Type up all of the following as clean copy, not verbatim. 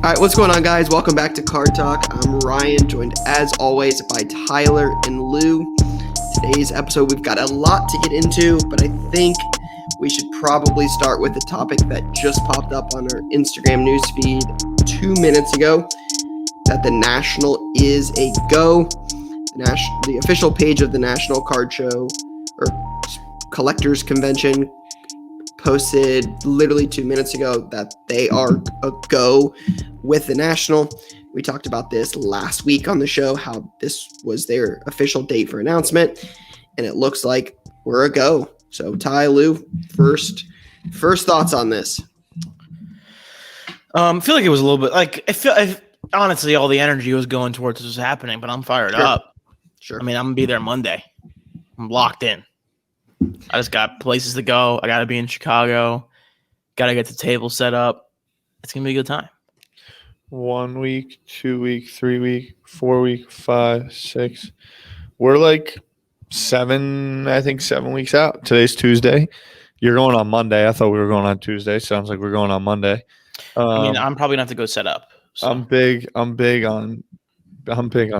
All right, what's going on, guys? Welcome back to Card Talk. I'm Ryan, joined as always by Tyler and Lou. Today's episode, we've got a lot to get into, but I think we should probably start with the topic that just popped up on our Instagram newsfeed 2 minutes ago, that the National is a go. The official page of the National Card Show, or Collectors Convention, posted literally 2 minutes ago that they are a go with the National. We talked about this last week on the show, how this was their official date for announcement, and it looks like we're a go. So Ty, Lou, first thoughts on this. I feel like it was a little bit like honestly, all the energy was going towards this was happening, but I'm fired up. Sure. I mean, I'm gonna be there Monday. I'm locked in. I just got places to go. I got to be in Chicago. Got to get the table set up. It's going to be a good time. 1 week, 2 week, 3 week, 4 week, 5, 6. We're like 7 weeks out. Today's Tuesday. You're going on Monday. I thought we were going on Tuesday. Sounds like we're going on Monday. I mean, I'm probably going to have to go set up. So. I'm big on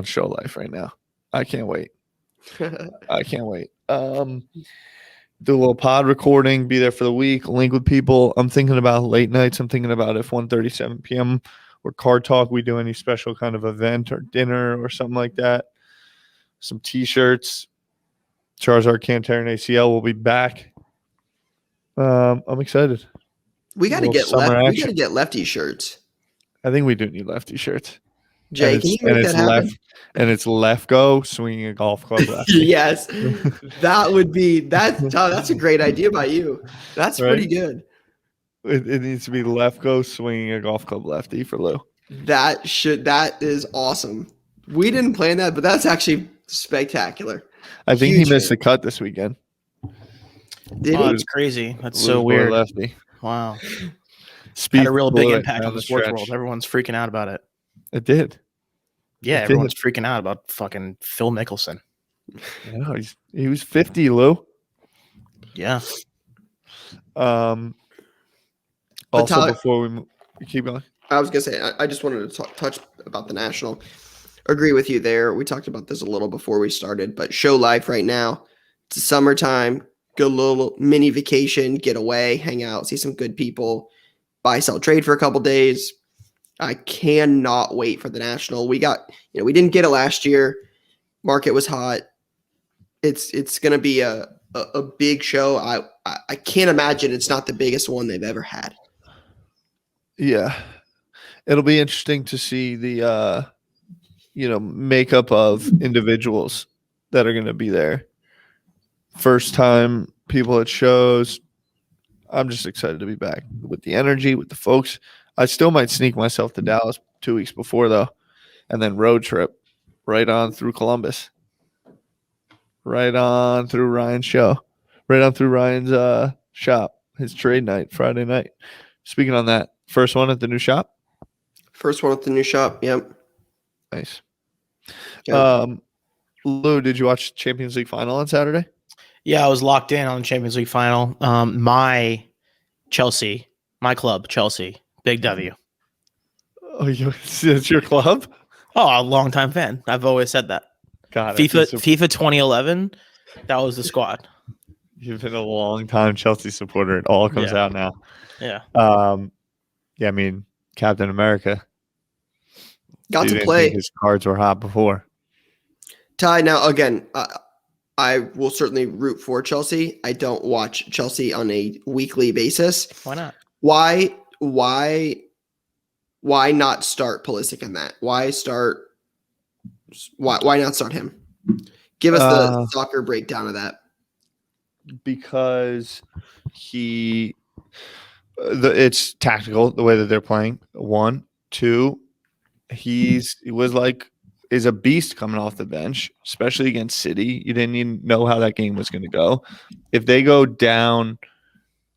show life right now. I can't wait. Do a little pod recording, be there for the week, link with people. I'm thinking about late nights. I'm thinking about if 1:37 p.m. or Card Talk, we do any special kind of event or dinner or something like that. Some T-shirts. Charizard Cantera and ACL will be back. I'm excited. We got to get lefty shirts. I think we do need lefty shirts. Jay, can you make that happen? And it's Lefko swinging a golf club left. Yes, that's a great idea by you. That's right? Pretty good. It needs to be Lefko swinging a golf club lefty for Lou. That is awesome. We didn't plan that, but that's actually spectacular. I think he missed the cut this weekend. It's crazy. That's so weird. Lefty. Wow. Had a real big impact on the sports world. Everyone's freaking out about it. It did. Yeah, everyone's freaking out about fucking Phil Mickelson. Yeah, he was 50, Lou. Yeah. Also, Tyler, before we keep going, I was gonna say I just wanted to touch about the National. Agree with you there. We talked about this a little before we started, but show life right now. It's summertime. Go a little mini vacation, get away, hang out, see some good people, buy, sell, trade for a couple days. I cannot wait for the National. We didn't get it last year. Market was hot. It's going to be a big show. I can't imagine it's not the biggest one they've ever had. Yeah. It'll be interesting to see the makeup of individuals that are going to be there. First time people at shows. I'm just excited to be back with the energy, with the folks. I still might sneak myself to Dallas 2 weeks before, though, and then road trip right on through Columbus, right on through Ryan's show, right on through Ryan's shop, his trade night, Friday night. Speaking on that, first one at the new shop? First one at the new shop, yep. Nice. Yeah. Lou, did you watch Champions League final on Saturday? Yeah, I was locked in on the Champions League final. My club, Chelsea. Big W. Oh, it's your club? Oh, a longtime fan. I've always said that. God, FIFA 2011, that was the squad. You've been a long-time Chelsea supporter. It all comes out now. Yeah. I mean, Captain America. Got to play. His cards were hot before. Ty, now, again, I will certainly root for Chelsea. I don't watch Chelsea on a weekly basis. Why not? Why not start Pulisic in that? Why not start him? Give us the soccer breakdown of that. Because it's tactical the way that they're playing. 1, 2, is a beast coming off the bench, especially against City. You didn't even know how that game was going to go. If they go down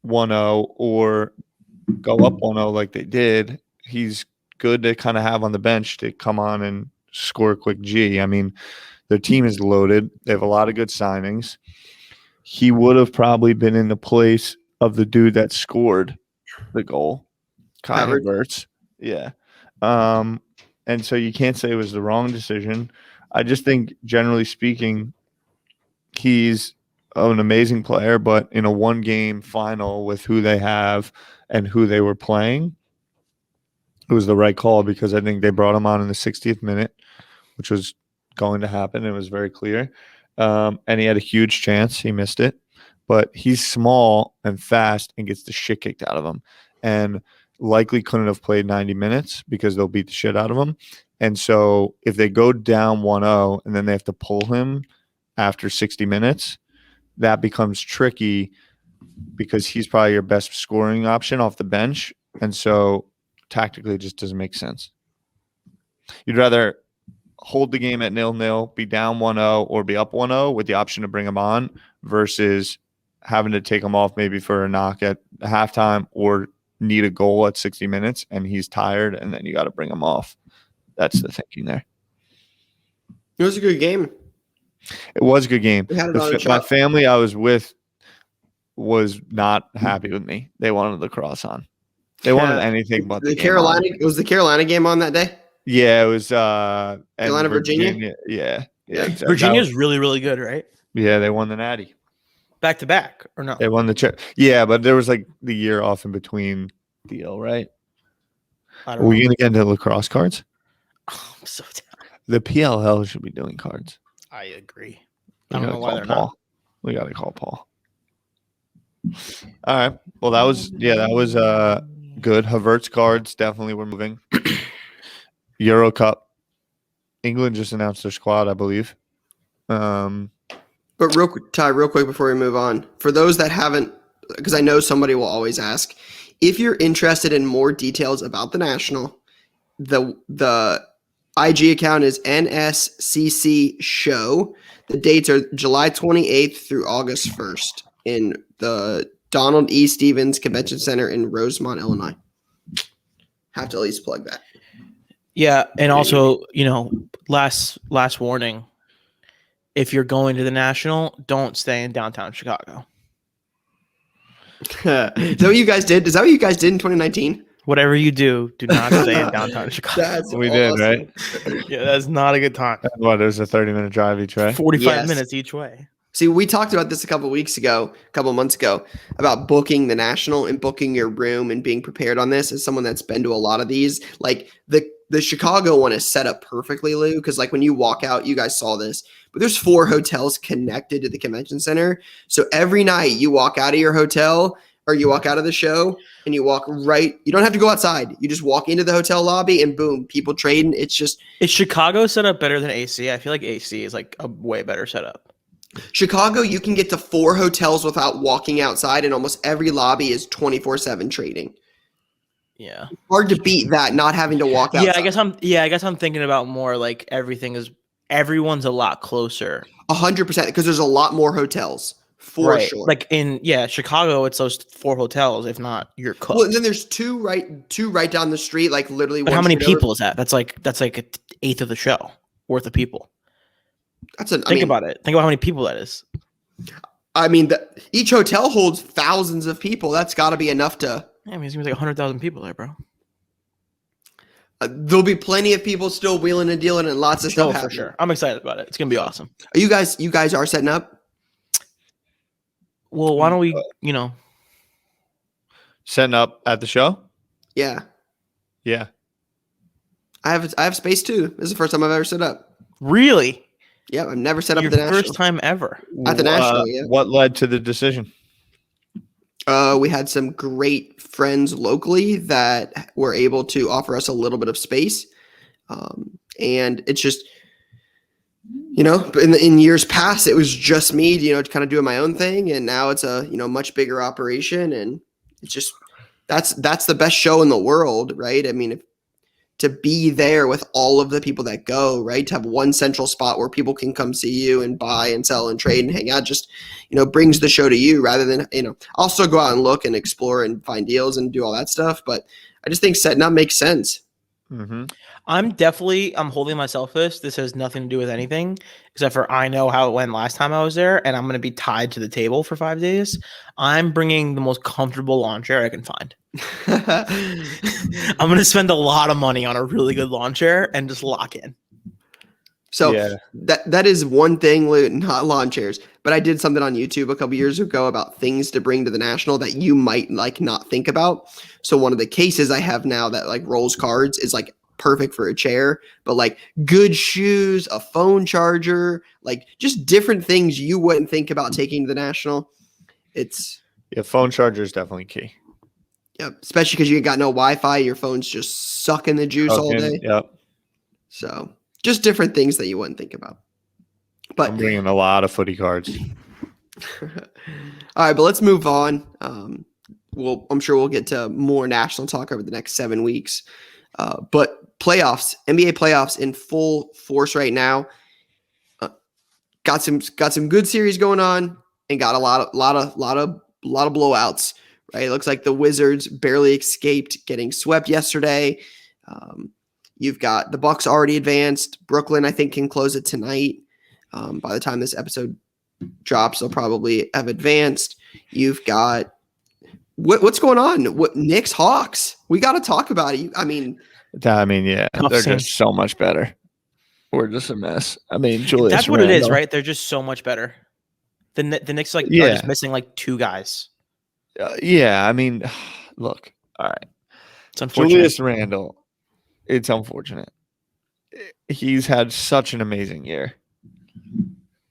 1-0 or go up 1-0 like they did, he's good to kind of have on the bench to come on and score a quick G. I mean, their team is loaded. They have a lot of good signings. He would have probably been in the place of the dude that scored the goal, Kai Havertz. Yeah. And so you can't say it was the wrong decision. I just think, generally speaking, he's an amazing player, but in a one-game final with who they have and who they were playing, it was the right call because I think they brought him on in the 60th minute, which was going to happen. It was very clear. And he had a huge chance. He missed it. But he's small and fast and gets the shit kicked out of him. And likely couldn't have played 90 minutes because they'll beat the shit out of him. And so if they go down 1-0 and then they have to pull him after 60 minutes, that becomes tricky because he's probably your best scoring option off the bench. And so tactically it just doesn't make sense. You'd rather hold the game at 0-0, be down 1-0 or be up 1-0 with the option to bring him on versus having to take him off maybe for a knock at halftime or need a goal at 60 minutes and he's tired and then you got to bring him off. That's the thinking there. It was a good game. It was a good game. We had it on My family I was with was not happy with me. They wanted the cross on. They wanted anything but the Carolina. It was the Carolina game on that day. Yeah, it was Carolina, Virginia. Yeah. Exactly. Virginia's really, really good, right? Yeah, they won the Natty. Back to back, or no? They won the Yeah, but there was like the year off in between deal, right? Are we going to get into lacrosse cards? Oh, I'm so down. The PLL should be doing cards. I agree. I don't know why they're Paul. not. We got to call Paul. All right. Well, that was good. Havertz cards definitely were moving. Euro Cup. England just announced their squad, I believe. But real quick before we move on, for those that haven't, because I know somebody will always ask, if you're interested in more details about the National, the IG account is NSCC Show. The dates are July 28th through August 1st in the Donald E. Stevens Convention Center in Rosemont, Illinois. Have to at least plug that. Yeah, and also, last warning. If you're going to the National, don't stay in downtown Chicago. Is that what you guys did? Is that what you guys did in 2019? Whatever you do not stay in downtown Chicago. That's we awesome. did, right? Yeah, that's not a good time. What, it was a 30-minute drive each way? 45 minutes each way. See, we talked about this a couple months ago, about booking the National and booking your room and being prepared on this. As someone that's been to a lot of these, like the Chicago one is set up perfectly, Lou, because like when you walk out, you guys saw this, but there's 4 hotels connected to the convention center. So every night you walk out of your hotel or you walk out of the show and you walk right. You don't have to go outside. You just walk into the hotel lobby and boom, people trading. Is Chicago set up better than AC? I feel like AC is like a way better setup. Chicago, you can get to 4 hotels without walking outside, and almost every lobby is 24/7 trading. Yeah, hard to beat that, not having to walk outside. I guess I'm thinking about more like everyone's a lot closer. 100%, because there's a lot more hotels for sure. Like in Chicago, it's those 4 hotels. If not, you're cooked. Well, and then there's two right down the street, like literally. But how many people is that? That's like an eighth of the show worth of people. Think about it. Think about how many people that is. I mean, each hotel holds thousands of people. That's got to be enough to. Yeah, I mean, it's gonna be like 100,000 people there, bro. There'll be plenty of people still wheeling and dealing, and lots of stuff happening. For sure. I'm excited about it. It's gonna be awesome. Are you guys are setting up? Well, why don't we, setting up at the show? Yeah. Yeah. I have space too. This is the first time I've ever set up. Really? Yeah, I've never set up at the National. First time ever. At the National, yeah. What led to the decision? We had some great friends locally that were able to offer us a little bit of space. And it's just, in years past, it was just me, kind of doing my own thing. And now it's a, much bigger operation. And it's just, that's the best show in the world, right? I mean, to be there with all of the people that go, right? To have one central spot where people can come see you and buy and sell and trade and hang out, just, brings the show to you rather than, I'll still go out and look and explore and find deals and do all that stuff. But I just think setting up makes sense. Mm-hmm. I'm holding myself this. This has nothing to do with anything except for I know how it went last time I was there, and I'm going to be tied to the table for 5 days. I'm bringing the most comfortable lawn chair I can find. I'm going to spend a lot of money on a really good lawn chair and just lock in. So Yeah. that is one thing, Lou, not lawn chairs. But I did something on YouTube a couple years ago about things to bring to the National that you might like not think about. So one of the cases I have now that like rolls cards is like perfect for a chair, but like good shoes, a phone charger, like just different things you wouldn't think about taking to the National. It's Phone charger is definitely key. yeah, especially because you got no Wi-Fi, your phone's just sucking the juice all day. Yep. So just different things that you wouldn't think about. But I'm bringing a lot of footy cards. all right, but let's move on. I'm sure we'll get to more national talk over the next 7 weeks. But playoffs, NBA playoffs in full force right now. Got some good series going on, and got a lot of blowouts. Right, it looks like the Wizards barely escaped getting swept yesterday. You've got the Bucks already advanced. Brooklyn, I think, can close it tonight. By the time this episode drops, they'll probably have advanced. You've got what's going on? What Knicks, Hawks? We got to talk about it. I mean, yeah, they're just so much better. We're just a mess. I mean, Julius. That's what it is, right? They're just so much better. The Knicks are just missing like 2 guys. I mean, look, all right. It's unfortunate. Julius Randle. It's unfortunate. He's had such an amazing year.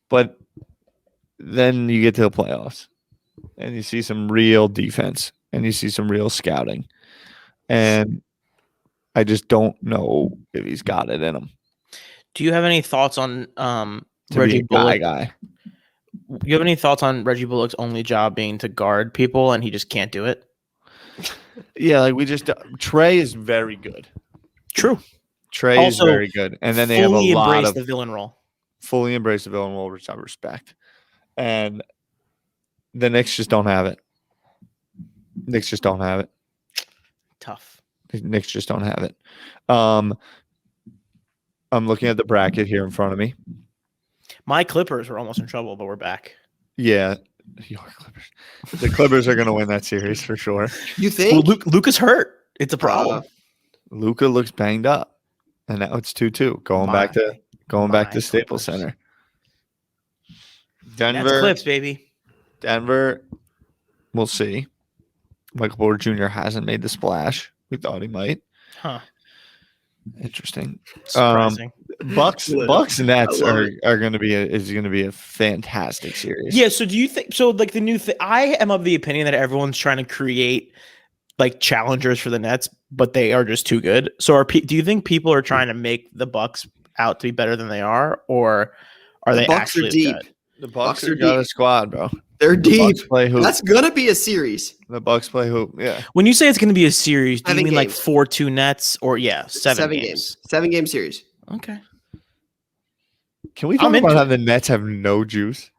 But then you get to the playoffs and you see some real defense and you see some real scouting. And I just don't know if he's got it in him. Do you have any thoughts on Reggie Bullock? Guy. You have any thoughts on Reggie Bullock's only job being to guard people and he just can't do it? Yeah, like Trey is very good. True. Trey also, is very good. And then they have a lot of the villain role. Fully embrace the villain role, which I respect. And the Knicks just don't have it. Knicks just don't have it. Tough. The Knicks just don't have it. I'm looking at the bracket here in front of me. My Clippers were almost in trouble, but we're back. Yeah. Your Clippers. The Clippers are going to win that series for sure. You think? Well, Luka's hurt. It's a problem. Luka looks banged up. And now it's 2-2. Going back to Staples Center. Denver. That's Clips, baby. Denver. We'll see. Michael Porter Jr. hasn't made the splash. We thought he might. Huh. Interesting. Surprising. Bucks Nets are going to be a fantastic series. Yeah. So do you think so? Like the new thing, I am of the opinion that everyone's trying to create like challengers for the Nets, but they are just too good. So do you think people are trying to make the Bucks out to be better than they are, or are they Bucks actually are deep? good? The Bucks are got a squad, bro. They're deep. Play hoop. That's gonna be a series. The Bucks play hoop. Yeah. When you say it's going to be a series, do you mean like games. 4-2 Nets or 7 games? 7-game series. Okay. Can we talk about how the Nets have no juice,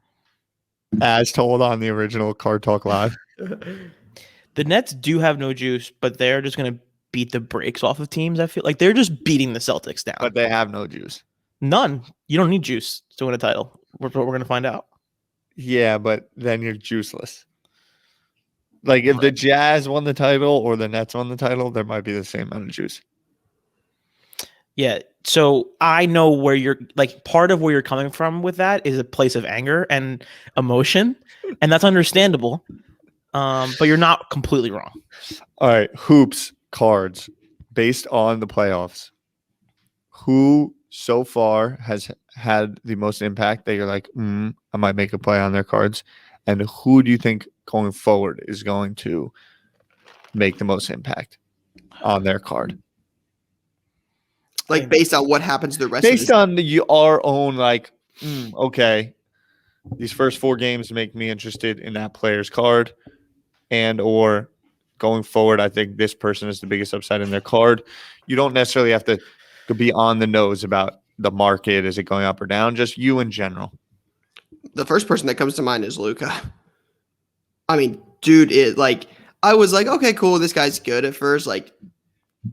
as told on the original Card Talk Live? The Nets do have no juice, but they're just going to beat the brakes off of teams. I feel like they're just beating the Celtics down. But they have no juice. None. You don't need juice to win a title. We're going to find out. Yeah, but then you're juiceless. Like if the Jazz won the title or the Nets won the title, there might be the same amount of juice. Yeah. So I know where you're like part of where you're coming from with that is a place of anger and emotion, and that's understandable. But you're not completely wrong. All right, hoops cards based on the playoffs. Who so far has had the most impact that you're like, I might make a play on their cards? And who do you think going forward is going to make the most impact on their card? Like based on what happens the rest based of on our own, like, okay, these first 4 games make me interested in that player's card, and or going forward, I think this person is the biggest upside in their card. You don't necessarily have to be on the nose about the market. Is it going up or down? Just you in general. The first person that comes to mind is Luka. I mean, dude, I was like, okay, cool. This guy's good at first, like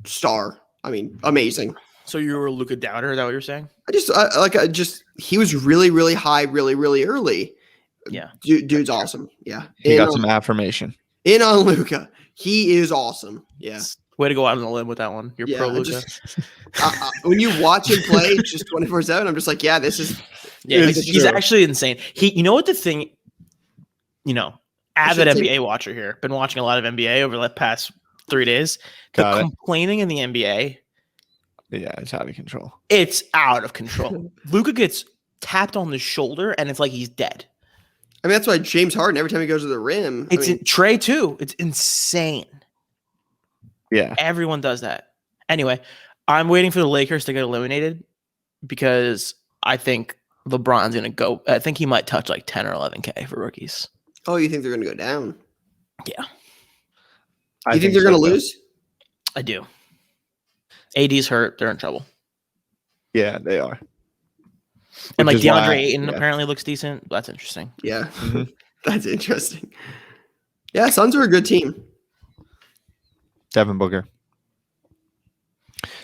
star. I mean, amazing. So you were a Luka doubter? Is that what you're saying? He was really, really high, really, really early. Yeah. Dude's awesome. Yeah. He got some affirmation. In on Luka. He is awesome. Yeah. Way to go out on the limb with that one. You're pro Luka. When you watch him play just 24/7, I'm just like, yeah, this is. Yeah, he's actually insane. You know what the thing, avid NBA watcher here. Been watching a lot of NBA over the past 3 days. Complaining in the NBA. Yeah, it's out of control. It's out of control. Luka gets tapped on the shoulder, and it's like he's dead. I mean, that's why James Harden, every time he goes to the rim. Trey, too. It's insane. Yeah. Everyone does that. Anyway, I'm waiting for the Lakers to get eliminated because I think LeBron's going to go. I think he might touch like 10 or 11K for rookies. Oh, you think they're going to go down? Yeah. You think they're going to lose? I do. AD's hurt. They're in trouble. Yeah, they are. And like DeAndre Ayton apparently looks decent. That's interesting. Yeah. That's interesting. Yeah, Suns are a good team. Devin Booker.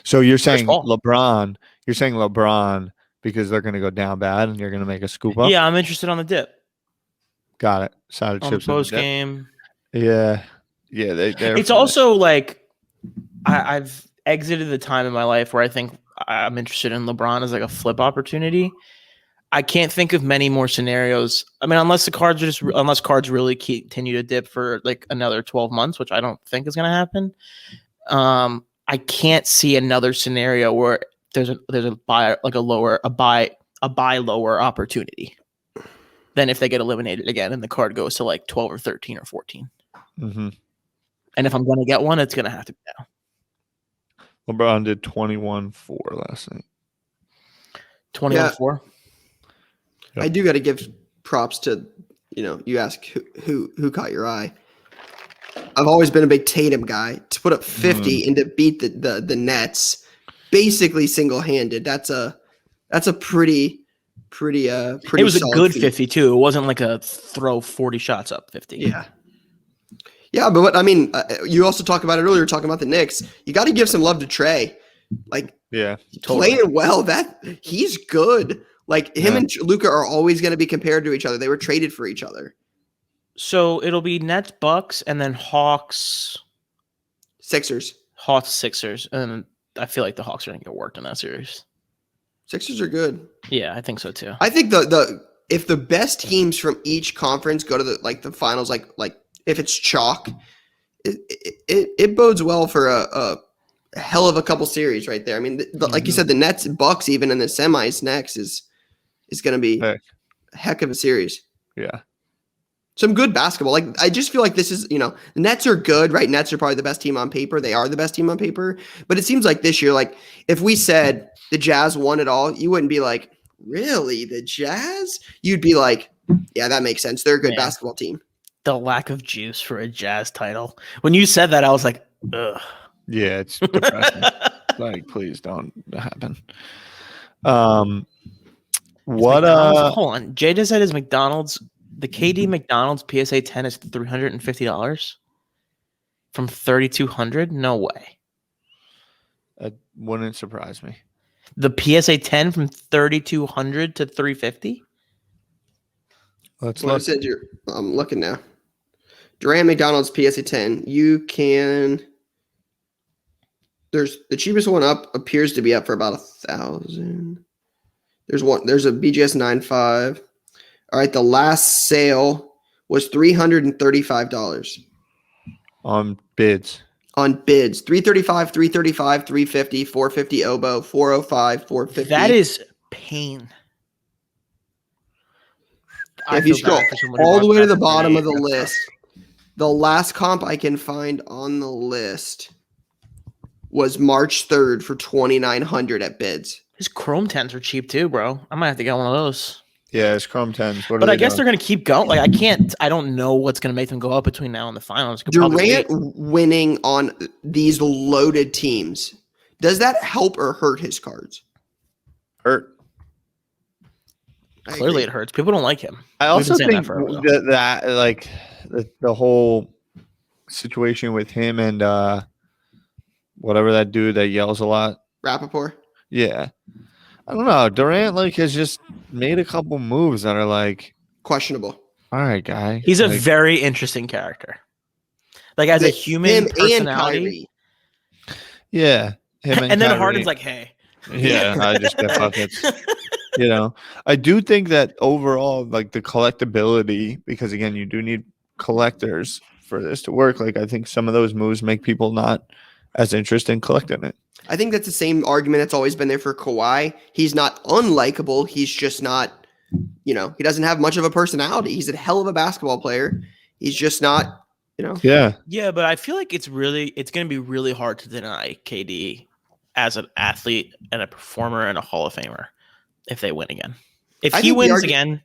So you're saying LeBron. You're saying LeBron because they're going to go down bad and you're going to make a scoop up? Yeah, I'm interested on the dip. Got it. Side of on chips the post game. Yeah. Yeah. They're it's also like I've exited the time in my life where I think I'm interested in LeBron as like a flip opportunity. I can't think of many more scenarios. I mean, unless cards really continue to dip for like another 12 months, which I don't think is going to happen. I can't see another scenario where there's a buy lower opportunity than if they get eliminated again and the card goes to like 12 or 13 or 14. Mm-hmm. And if I'm going to get one, it's going to have to be now. LeBron did 21-4 last night. 21-4. Yep. I do got to give props to, you ask who caught your eye. I've always been a big Tatum guy. To put up 50 and to beat the Nets, basically single-handed. That's a pretty. It was a good 50 too. It wasn't like a throw 40 shots up 50. Yeah. Yeah, but you also talked about it earlier, talking about the Knicks. You got to give some love to Trey. Like, yeah, playing well. That he's good. Like him and Luka are always going to be compared to each other. They were traded for each other. So it'll be Nets, Bucks, and then Hawks, Sixers. Hawks, Sixers, and I feel like the Hawks are going to get worked in that series. Sixers are good. Yeah, I think so too. I think if the best teams from each conference go to the finals, like if it's chalk, it bodes well for a hell of a couple series right there. I mean, like you said, the Nets, Bucks, even in the semis next is going to be a heck of a series. Yeah. Some good basketball. Like, I just feel like this is, the Nets are good, right? Nets are probably the best team on paper. They are the best team on paper. But it seems like this year, like, if we said the Jazz won it all, you wouldn't be like, really? The Jazz? You'd be like, yeah, that makes sense. They're a good basketball team. The lack of juice for a Jazz title. When you said that, I was like, ugh. Yeah, it's depressing. Like, please don't happen. Hold on. Jay just said his McDonald's, the KD McDonald's PSA 10 is $350 from 3,200. No way. That wouldn't surprise me. The PSA 10 from 3,200 to 350. Let's look. I'm looking now. Durant McDonald's PSA 10. You can. There's the cheapest one up appears to be up for about 1,000. There's a BGS 9.5. All right, the last sale was $335 on bids. On bids, 335, 335, 350, 450 oboe, 405, 450. That is pain. If you scroll all the way to the bottom of the list, the last comp I can find on the list was March 3rd for $2,900 at bids. His Chrome 10s are cheap too, bro. I might have to get one of those. Yeah, it's Chrome 10s. But I guess they're going to keep going. Like, I don't know what's going to make them go up between now and the finals. Durant winning on these loaded teams, does that help or hurt his cards? Hurt. Clearly it hurts. People don't like him. I also think that like the whole situation with him and whatever that dude that yells a lot. Rappaport. Yeah. I don't know. Durant has just made a couple moves that are like, Questionable. all right, guy. He's a very interesting character. Like as a human Him personality. And Kyrie. Yeah. Him And then Kyrie. Harden's like, hey. Yeah, I just get buckets. I do think that overall, like the collectability, because again, you do need collectors for this to work. Like I think some of those moves make people not as interested in collecting it. I think that's the same argument that's always been there for Kawhi. He's not unlikable. He's just not, he doesn't have much of a personality. He's a hell of a basketball player. He's just not, Yeah. Yeah, but I feel like it's going to be really hard to deny KD as an athlete and a performer and a Hall of Famer if they win again. If he wins again.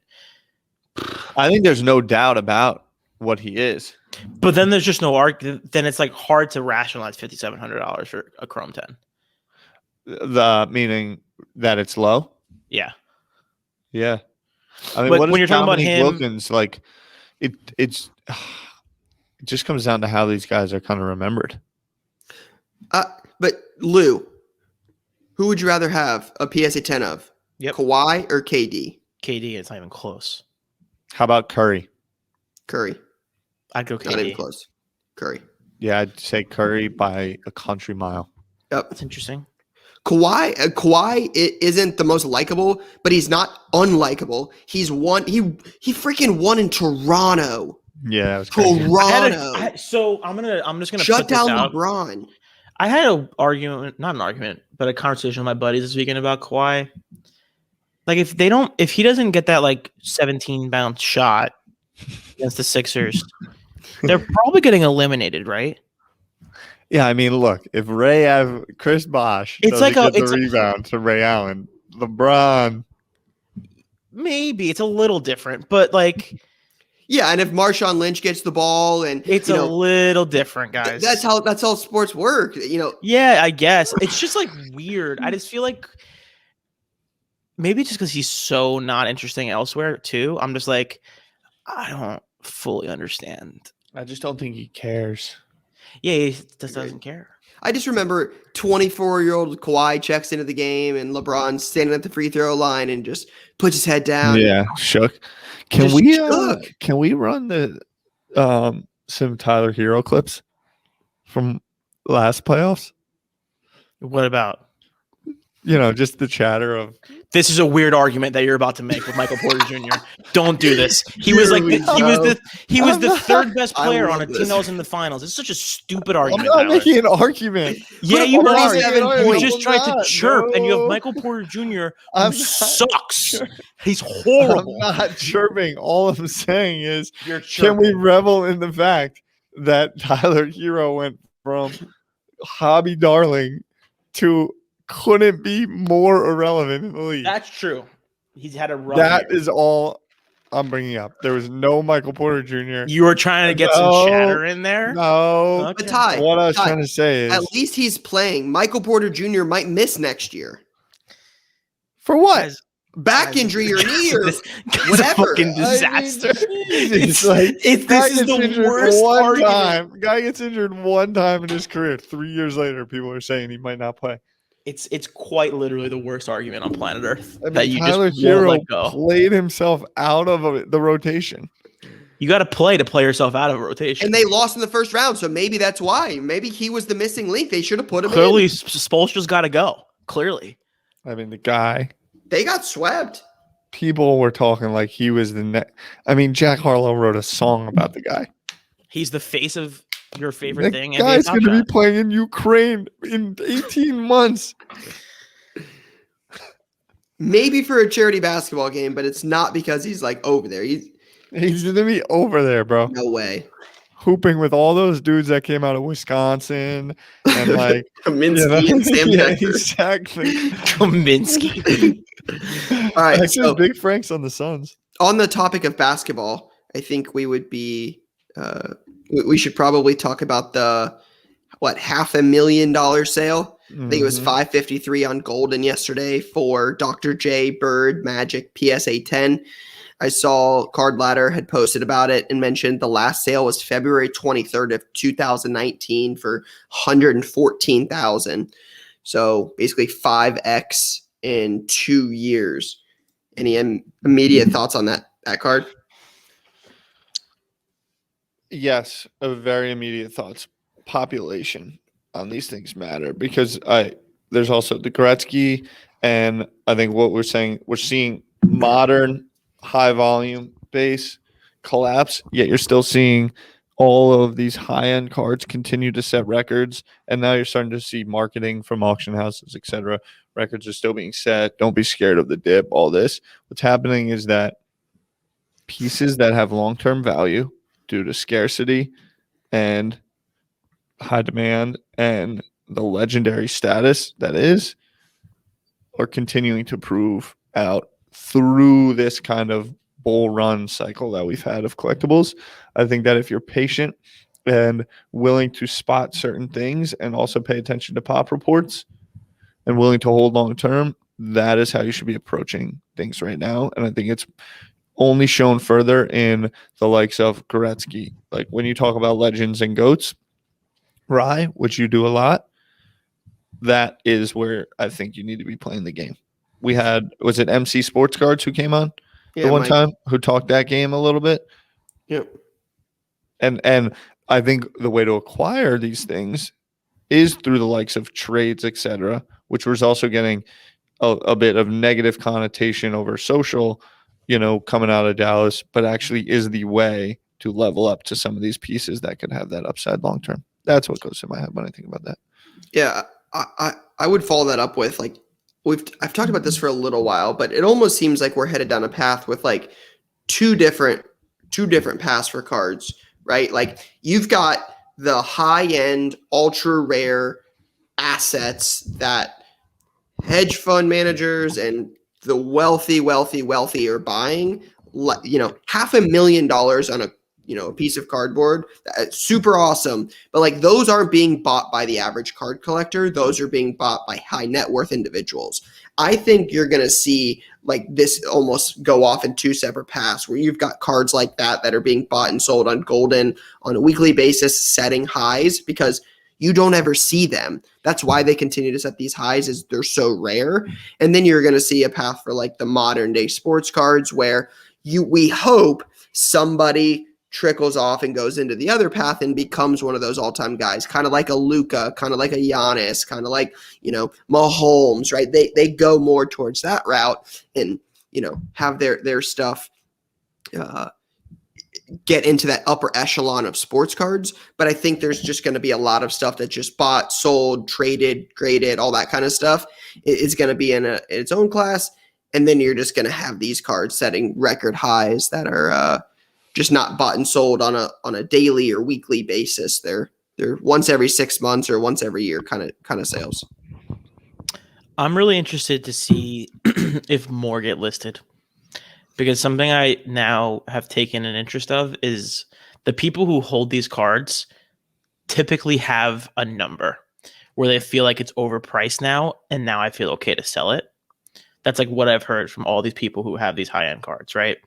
I think there's no doubt about what he is. But then there's just no argument. Then it's like hard to rationalize $5,700 for a Chrome 10. Meaning that it's low? Yeah. Yeah. I mean, but when you're talking about him, Wilkins, like it just comes down to how these guys are kind of remembered. But Lou, who would you rather have a PSA 10 of? Yep. Kawhi or KD? KD, it's not even close. How about Curry? Curry. I'd go KD. Not even close. Curry. Yeah, I'd say Curry by a country mile. Yep. That's interesting. Kawhi isn't the most likable, but he's not unlikable. He freaking won in Toronto. Yeah, that was crazy. Toronto. I'm just gonna shut put this down out. LeBron. I had not an argument, but a conversation with my buddies this weekend about Kawhi. Like if he doesn't get that like 17 bounce shot against the Sixers, they're probably getting eliminated, right? Yeah, I mean, look, if Chris Bosh doesn't get the rebound to Ray Allen, LeBron. Maybe it's a little different, but like. Yeah, and if Marshawn Lynch gets the ball and it's a little different, guys. That's how sports work, Yeah, I guess. It's just like weird. I just feel like maybe just because he's so not interesting elsewhere too. I'm just like, I don't fully understand. I just don't think he cares. Yeah, he just doesn't care. I just remember 24-year-old Kawhi checks into the game and LeBron's standing at the free throw line and just puts his head down. Yeah, shook. Can we run the some Tyler Herro clips from last playoffs? What about? Just the chatter of this is a weird argument that you're about to make with Michael Porter Jr. Don't do this. He was the third best player on a team that was in the finals. It's such a stupid argument. I'm not making an argument. Yeah, you are. You just tried to not. chirp, No. and you have Michael Porter Jr. who sucks. He's horrible. I'm not chirping. All I'm saying is, You're can we chirping. revel in the fact that Tyler Herro went from hobby darling to couldn't be more irrelevant in the league. That's true. He's had a rough That year. is all I'm bringing up. There was no Michael Porter Jr. You were trying to get some chatter in there? No. Okay. But Ty, What I was trying to say is, at least he's playing. Michael Porter Jr. might miss next year. for what? Guys, Back injury or knee or this guy's whatever. a fucking disaster. It's like this guy is gets the injured worst one argument. time. Guy gets injured one time in his career. 3 years later, people are saying he might not play. It's quite literally the worst argument on planet Earth I mean, that you Tyler just won't Herro let go. played himself out of the rotation. You got to play yourself out of a rotation. And they lost in the first round, so maybe that's why. Maybe he was the missing link. They should have put him Clearly, in. Spoelstra's got to go. Clearly. I mean, the guy. They got swept. People were talking like he was the next. I mean, Jack Harlow wrote a song about the guy. He's the face of your favorite The thing. guy's going going to be playing in Ukraine in 18 months. Maybe for a charity basketball game, but it's not because he's like over there. He's going to be over there, bro. No way. Hooping with all those dudes that came out of Wisconsin and like Kaminsky and Sam yeah, Decker. exactly. Kaminsky. All right. Actually, So Big Frank's on the Suns. on the topic of basketball, I think we would be we should probably talk about the $500,000 sale. I think it was $553 on Golden yesterday for Dr. J Bird Magic PSA 10. I saw Card Ladder had posted about it and mentioned the last sale was February 23rd of 2019 for $114,000. So basically 5x in 2 years. Any immediate thoughts on that card? Yes, a very immediate thoughts. Population on these things matter because there's also the Gretzky, and I think what we're seeing modern high volume base collapse, yet you're still seeing all of these high end cards continue to set records, and now you're starting to see marketing from auction houses, etc. Records are still being set. Don't be scared of the dip. All this. What's happening is that pieces that have long term value due to scarcity and high demand and the legendary status that is are continuing to prove out through this kind of bull run cycle that we've had of collectibles. I think that if you're patient and willing to spot certain things and also pay attention to pop reports and willing to hold long term, that is how you should be approaching things right now. And I think it's only shown further in the likes of Gretzky. Like when you talk about legends and GOATs, Rye, which you do a lot, that is where I think you need to be playing the game. We had, was it MC Sports Cards who came on the one time who talked that game a little bit? Yep. And I think the way to acquire these things is through the likes of trades, etc., which was also getting a bit of negative connotation over social, coming out of Dallas, but actually is the way to level up to some of these pieces that could have that upside long term. That's what goes through my head when I think about that. Yeah, I would follow that up with like I've talked about this for a little while, but it almost seems like we're headed down a path with like two different paths for cards, right? Like you've got the high end, ultra rare assets that hedge fund managers and the wealthy are buying, $500,000 on a piece of cardboard. That's super awesome. But like those aren't being bought by the average card collector. Those are being bought by high net worth individuals. I think you're going to see like this almost go off in two separate paths where you've got cards like that are being bought and sold on Golden on a weekly basis, setting highs because you don't ever see them. That's why they continue to set these highs, is they're so rare. And then you're going to see a path for like the modern day sports cards where we hope somebody trickles off and goes into the other path and becomes one of those all-time guys, kind of like a Luka, kind of like a Giannis, kind of like, Mahomes, right? They go more towards that route and, have their stuff get into that upper echelon of sports cards. But I think there's just going to be a lot of stuff that just bought, sold, traded, graded, all that kind of stuff. It's going to be in its own class. And then you're just going to have these cards setting record highs that are just not bought and sold on a daily or weekly basis. They're once every 6 months or once every year kind of sales. I'm really interested to see if more get listed. Because something I now have taken an interest of is the people who hold these cards typically have a number where they feel like it's overpriced now, and now I feel okay to sell it. That's like what I've heard from all these people who have these high-end cards, right?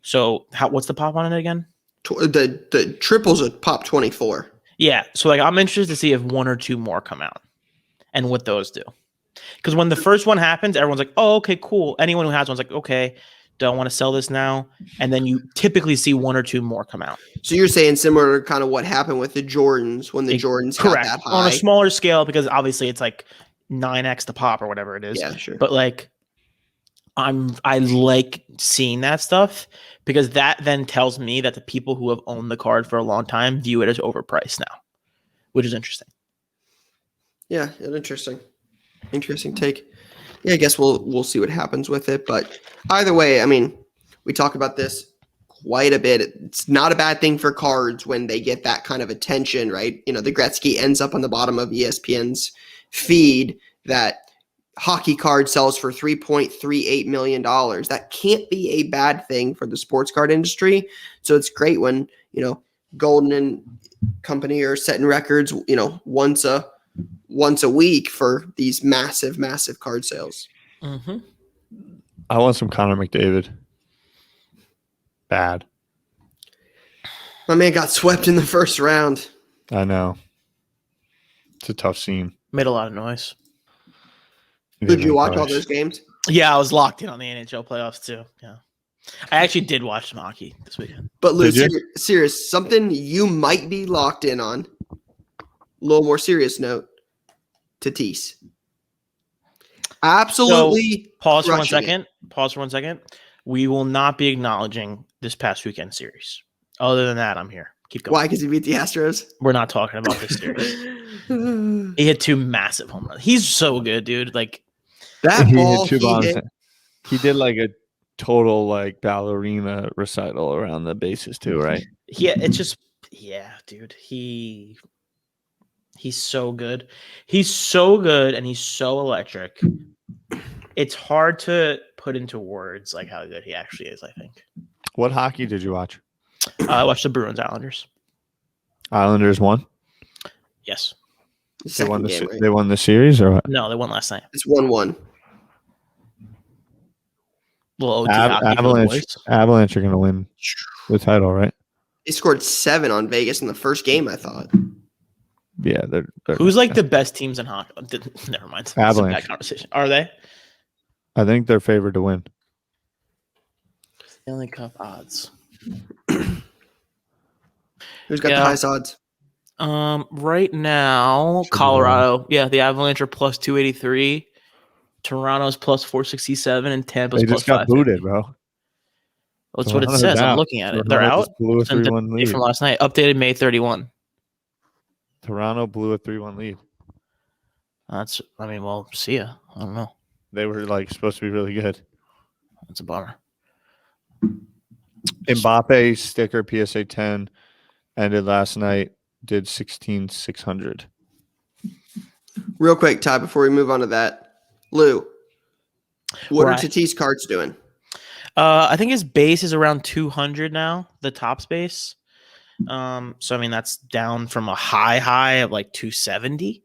So what's the pop on it again? The triple's a pop 24. Yeah, so like I'm interested to see if one or two more come out and what those do. Because when the first one happens, everyone's like, oh, okay, cool. Anyone who has one's like, okay, don't want to sell this now. And then you typically see one or two more come out. So you're saying similar to kind of what happened with the Jordans when the Jordans correct. got that high. On a smaller scale, because obviously it's like 9x the pop or whatever it is. Yeah, sure. But like I like seeing that stuff because that then tells me that the people who have owned the card for a long time view it as overpriced now, which is interesting. Yeah, an interesting take. Yeah, I guess we'll see what happens with it. But either way, I mean, we talk about this quite a bit. It's not a bad thing for cards when they get that kind of attention, right? The Gretzky ends up on the bottom of ESPN's feed. That hockey card sells for $3.38 million. That can't be a bad thing for the sports card industry. So it's great when, Golden and company are setting records, once a week for these massive card sales. Mm-hmm. I want some Connor McDavid. Bad. My man got swept in the first round. I know. It's a tough scene. Made a lot of noise. Did you watch all those games? Yeah, I was locked in on the NHL playoffs too. Yeah, I actually did watch some hockey this weekend. But Lou, Did you? serious, something you might be locked in on. A little more serious note. Tatis. Absolutely. So, pause for 1 crushing it. second. Pause for 1 second. We will not be acknowledging this past weekend series. Other than that, I'm here. Keep going. Why? Because he beat the Astros? We're not talking about this series. He hit 2 massive home runs. He's so good, dude. Like That He ball hit 2 he bombs. hit. He did like a total like ballerina recital around the bases too, right? it's just dude. He's so good. He's so good and he's so electric. It's hard to put into words like how good he actually is, I think. What hockey did you watch? I watched the Bruins Islanders. Islanders won. Yes. They Second won the game, right? they won the series or what? No, they won last night. It's 1-1. Little OT hockey for the Avalanche. boys. Avalanche are going to win the title, right? They scored 7 on Vegas in the first game, I thought. Yeah, they're Who's like the best teams in hockey? Never mind. It's a Avalanche. bad conversation. Are they? I think they're favored to win. Stanley Cup odds. Who's got the Yeah. highest odds? Right now, Colorado. Yeah, the Avalanche are plus 283. Toronto's plus 467, and Tampa's They plus just got 550. booted, bro. That's what it Toronto's says. I'm out. looking at it. Toronto They're out. just blew a Sent the 3-1 update lead. from last night. Updated May 31. Toronto blew a 3-1 lead. Well, see ya. I don't know. They were like supposed to be really good. That's a bummer. Mbappe sticker PSA 10 ended last night. Did 16,600. Real quick, Ty, before we move on to that. Lou, what Right. are Tatis cards doing? I think his base is around 200 now, the top base. So I mean that's down from a high of like 270.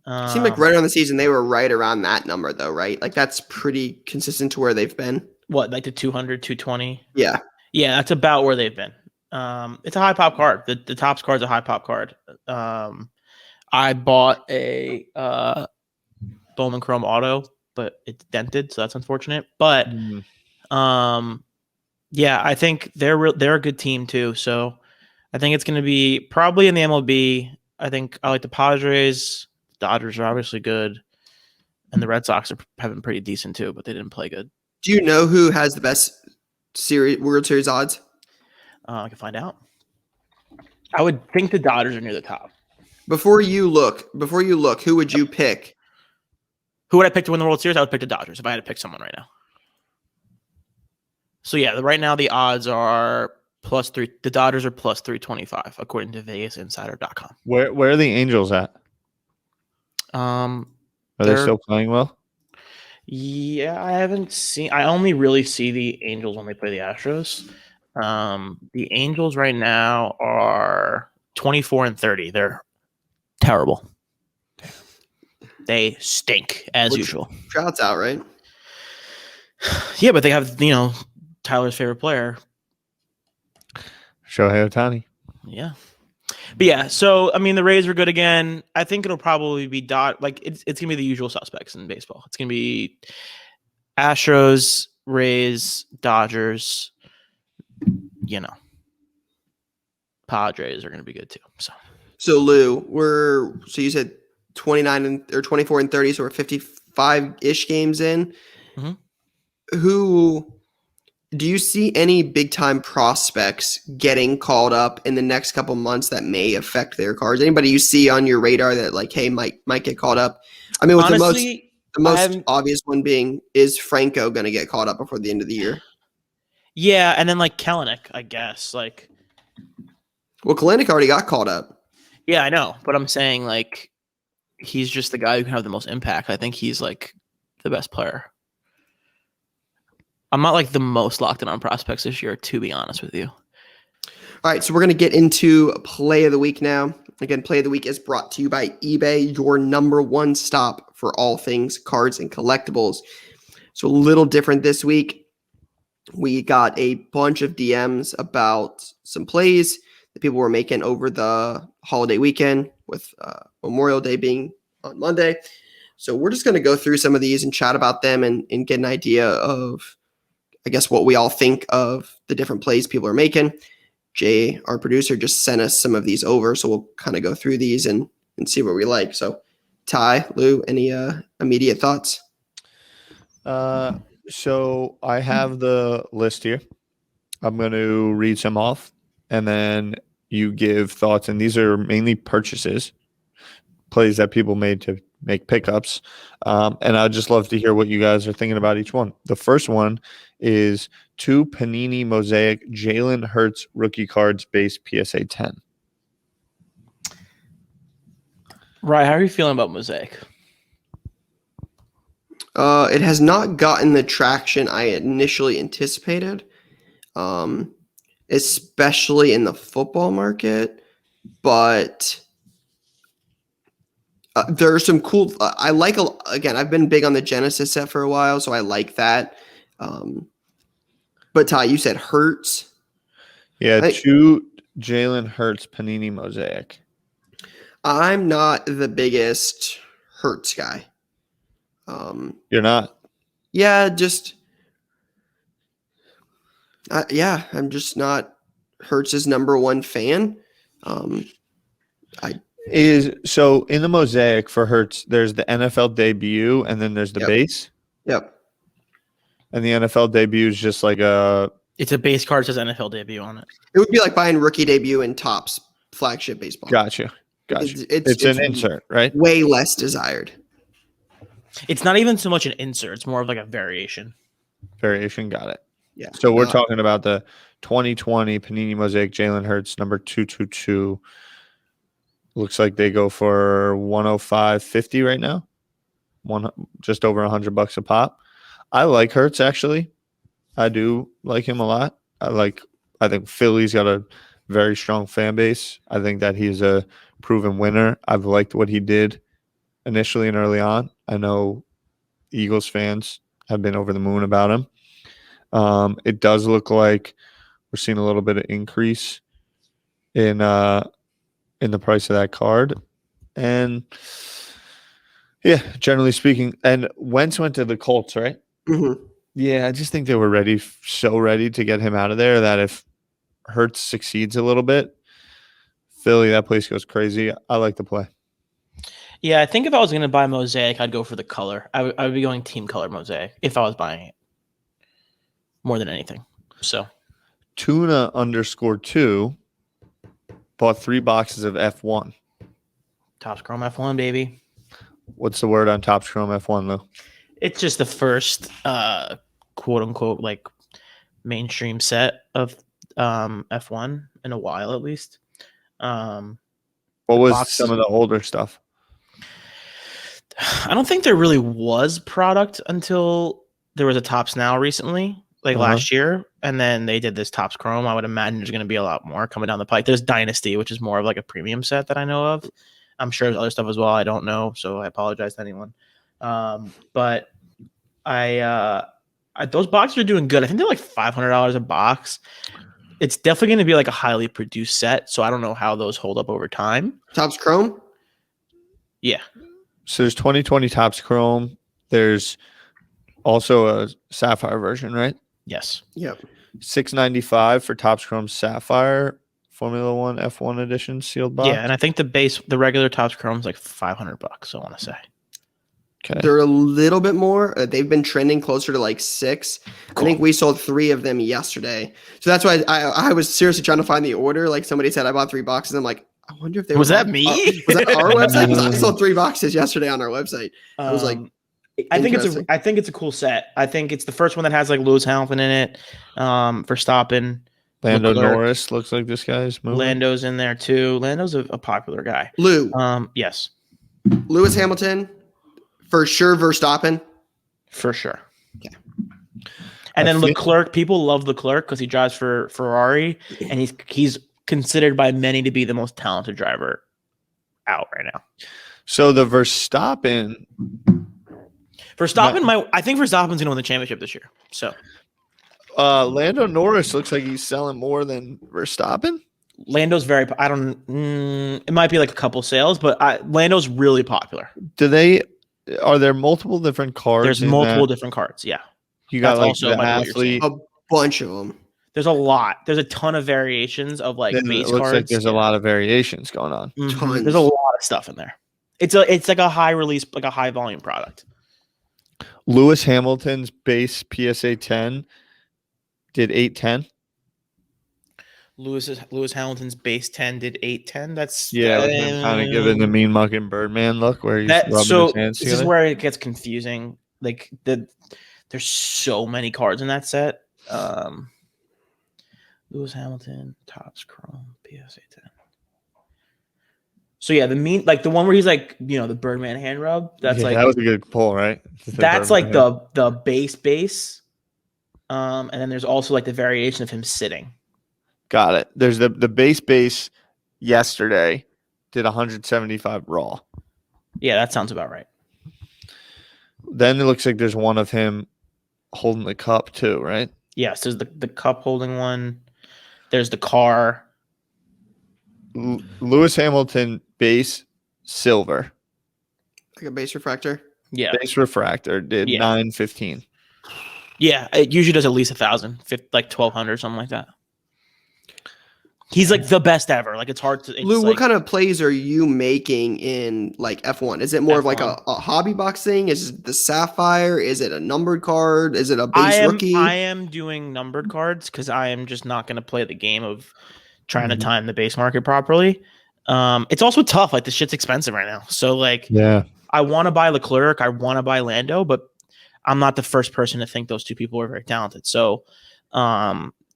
Seemed like right around the season they were right around that number, though, right? Like that's pretty consistent to where they've been. What, like the 200, 220? Yeah. Yeah, that's about where they've been. It's a high pop card. The Topps card's a high pop card. I bought a Bowman Chrome Auto, but it's dented, so that's unfortunate. But yeah, I think they're a good team too. So I think it's going to be probably in the MLB. I think I like the Padres. Dodgers are obviously good, and the Red Sox have been pretty decent too, but they didn't play good. Do you know who has the best World Series odds? I can find out. I would think the Dodgers are near the top. Before you look, who would you pick? Who would I pick to win the World Series? I would pick the Dodgers if I had to pick someone right now. So yeah, right now the odds are +3. The Dodgers are +325 according to VegasInsider.com. Where are the Angels at? Are they still playing well? Yeah, I haven't seen. I only really see the Angels when they play the Astros. The Angels right now are 24-30. They're terrible. They stink as usual. Trout's out, right? Yeah, but they have Tyler's favorite player. Shohei Ohtani. Yeah. But yeah, so I mean the Rays are good again. I think it'll probably be it's gonna be the usual suspects in baseball. It's gonna be Astros, Rays, Dodgers, Padres are gonna be good too. So Lou, you said 29 or 24 and 30, so we're 55-ish games in. Mm-hmm. Who do you see any big time prospects getting called up in the next couple months that may affect their cards? Anybody you see on your radar that like, hey, might get called up? I mean, with Honestly, the most obvious one being, is Franco going to get called up before the end of the year? Yeah, and then like Kelenic, I guess. Well, Kalanick already got called up. Yeah, I know, but I'm saying like he's just the guy who can have the most impact. I think he's like the best player. I'm not like the most locked in on prospects this year, to be honest with you. All right, so we're going to get into Play of the Week now. Again, Play of the Week is brought to you by eBay, your number one stop for all things cards and collectibles. So a little different this week. we got a bunch of DMs about some plays that people were making over the holiday weekend with Memorial Day being on Monday. So we're just going to go through some of these and chat about them and get an idea of, I guess, what we all think of the different plays people are making. Jay, our producer, just sent us some of these over, so we'll kind of go through these and see what we like. So, Ty, Lou, any immediate thoughts? So I have the list here. I'm going to read some off, and then you give thoughts. And these are mainly purchases, plays that people made to make pickups. And I'd just love to hear what you guys are thinking about each one. The first one is 2 Panini Mosaic Jalen Hurts rookie cards base PSA 10. Right, how are you feeling about Mosaic? It has not gotten the traction I initially anticipated, especially in the football market. But there are some cool. I like. Again, I've been big on the Genesis set for a while, so I like that. But Ty, you said Hurts. Yeah, 2 Jalen Hurts Panini Mosaic. I'm not the biggest Hurts guy. You're not? Yeah, I'm just not Hurts' number one fan. So in the Mosaic for Hurts, there's the NFL debut and then there's the base. Yep. And the NFL debut is just like it's a base card that says NFL debut on it. It would be like buying rookie debut in Topps flagship baseball. Gotcha. It's an insert, right? Way less desired. It's not even so much an insert. It's more of like a variation. Got it. Yeah. So we're talking about the 2020 Panini Mosaic Jalen Hurts number 222. Looks like they go for $105.50 right now. Just over $100 a pop. I like Hurts, actually. I do like him a lot. I think Philly's got a very strong fan base. I think that he's a proven winner. I've liked what he did initially and early on. I know Eagles fans have been over the moon about him. It does look like we're seeing a little bit of increase in the price of that card. And yeah, generally speaking, and Wentz went to the Colts, right? Mm-hmm. Yeah, I just think they were so ready to get him out of there that if Hurts succeeds a little bit, Philly, that place goes crazy. I like the play. Yeah, I think if I was going to buy Mosaic, I'd go for the color. I would be going team color Mosaic if I was buying it more than anything. So Tuna _2 bought 3 boxes of F1. Topps Chrome F1, baby. What's the word on Topps Chrome F1, Lou? It's just the first quote unquote like mainstream set of F1 in a while, at least. What was some of the older stuff? I don't think there really was product until there was a Topps Now recently, like last year, and then they did this Topps Chrome. I would imagine there's going to be a lot more coming down the pike. There's Dynasty, which is more of like a premium set that I know of. I'm sure there's other stuff as well. I don't know, so I apologize to anyone. But those boxes are doing good. I think they're like $500 a box. It's definitely going to be like a highly produced set, so I don't know how those hold up over time. Topps Chrome? Yeah. So there's 2020 Topps Chrome. There's also a Sapphire version, right? Yes. Yep. $695 for Topps Chrome Sapphire Formula One F1 edition sealed box. Yeah, and I think the regular Topps Chrome is like $500. I want to say. Okay. They're a little bit more. They've been trending closer to like 6. Cool. I think we sold 3 of them yesterday. So that's why I was seriously trying to find the order. Like somebody said, I bought 3 boxes. I'm like, I wonder if they was that me? Was that our website? I sold 3 boxes yesterday on our website. I was like, I think it's a cool set. I think it's the first one that has like Lewis Hamilton in it. Verstappen. Lando Norris looks like this guy's moving. Lando's in there too. Lando's a popular guy. Lou. Yes. Lewis Hamilton. For sure, Verstappen. For sure. Okay. And then Leclerc, people love Leclerc because he drives for Ferrari, and he's considered by many to be the most talented driver out right now. So the Verstappen, I think Verstappen's going to win the championship this year. So Lando Norris looks like he's selling more than Verstappen. Lando's very. I don't. It might be like a couple sales, but Lando's really popular. Are there multiple different cards? There's multiple different cards. Yeah, you got that's like also the might be what you're saying. athlete. A bunch of them. There's a lot. There's a ton of variations of like base It looks cards. like there's a lot of variations going on. Mhm. There's a lot of stuff in there. It's like a high release, like a high volume product. Lewis Hamilton's base PSA 10 did 810. Lewis Hamilton's base 10 did 810. That's with him kind of giving the mean mucking Birdman look where he's rubbing his hands this together. is where it gets confusing. Like there's so many cards in that set. Lewis Hamilton, Topps Chrome, PSA 10. So yeah, the one where he's like, the Birdman hand rub. That's like that was a good pull, right? That's like the base. And then there's also like the variation of him sitting. Got it. There's the base yesterday did 175 raw. Yeah, that sounds about right. Then it looks like there's one of him holding the cup too, right? Yes, there's the cup holding one. There's the car. Lewis Hamilton base silver. Like a base refractor? Yeah. Base refractor did 915. Yeah, it usually does at least 1,000, like 1,200, something like that. He's like the best ever. Like it's hard to. Lou, what kind of plays are you making in like F1? Is it more of like a hobby box thing? Is it the Sapphire? Is it a numbered card? Is it a base rookie? I am doing numbered cards because I am just not going to play the game of trying to time the base market properly. It's also tough. Like the shit's expensive right now. So like, I want to buy Leclerc. I want to buy Lando, but I'm not the first person to think those two people are very talented. So,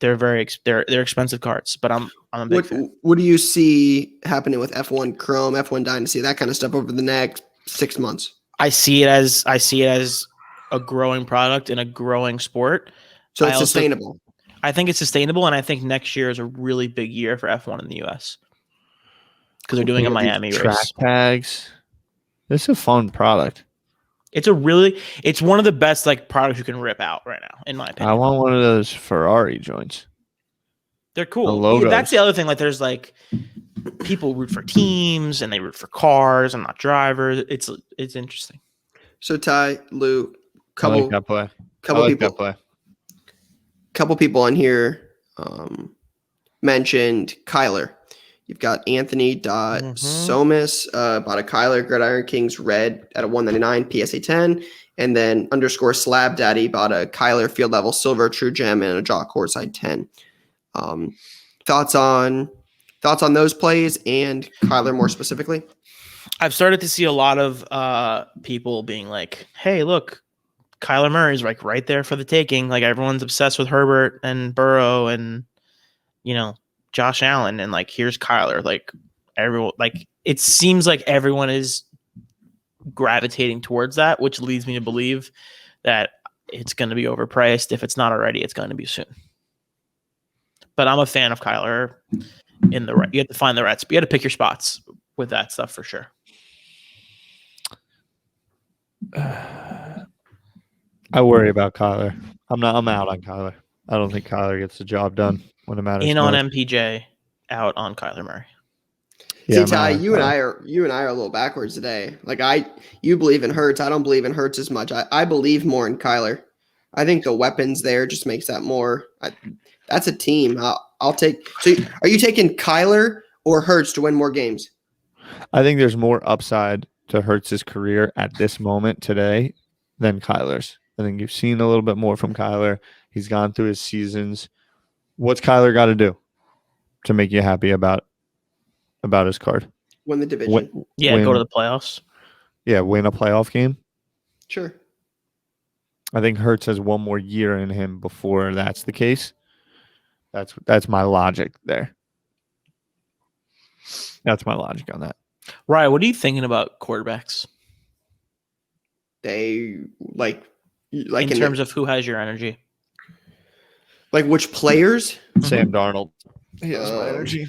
they're they're expensive cards, but I'm a big fan. What do you see happening with F1 Chrome, F1 Dynasty, that kind of stuff over the next 6 months? I see it as a growing product and a growing sport. So it's sustainable. I think it's sustainable, and I think next year is a really big year for F1 in the US because they're doing a Miami track race. Tags. This is a fun product. It's one of the best like products you can rip out right now, in my opinion. I want one of those Ferrari joints. They're cool. That's the other thing. Like, there's like people root for teams and they root for cars and not drivers. It's interesting. So Ty, Lou, I like that play. Couple people on here mentioned Kyler. You've got Anthony Somis bought a Kyler Gridiron Kings red at a 199 PSA 10, and then _ Slab Daddy bought a Kyler field level silver true gem and a Jock Courtside 10. Thoughts on those plays and Kyler more specifically? I've started to see a lot of people being like, "Hey, look, Kyler Murray's like right there for the taking." Like everyone's obsessed with Herbert and Burrow and Josh Allen, and like here's Kyler. Like everyone, like it seems like everyone is gravitating towards that, which leads me to believe that it's going to be overpriced. If it's not already, it's going to be soon. But I'm a fan of Kyler in the right. You have to find the right. You got to pick your spots with that stuff for sure. I worry about Kyler. I'm out on Kyler. I don't think Kyler gets the job done when it matters. On MPJ, out on Kyler Murray. See, Ty, you and I are a little backwards today. Like you believe in Hurts. I don't believe in Hurts as much. I believe more in Kyler. I think the weapons there just makes that more. That's a team. I'll take. So, are you taking Kyler or Hurts to win more games? I think there's more upside to Hurts' career at this moment today than Kyler's. I think you've seen a little bit more from Kyler. He's gone through his seasons. What's Kyler got to do to make you happy about his card? Win the division. Go to the playoffs. Yeah, win a playoff game. Sure. I think Hurts has one more year in him before that's the case. That's my logic there. That's my logic on that. Ryan, what are you thinking about quarterbacks? They like in terms of who has your energy. Like which players? Sam Darnold. He has my energy.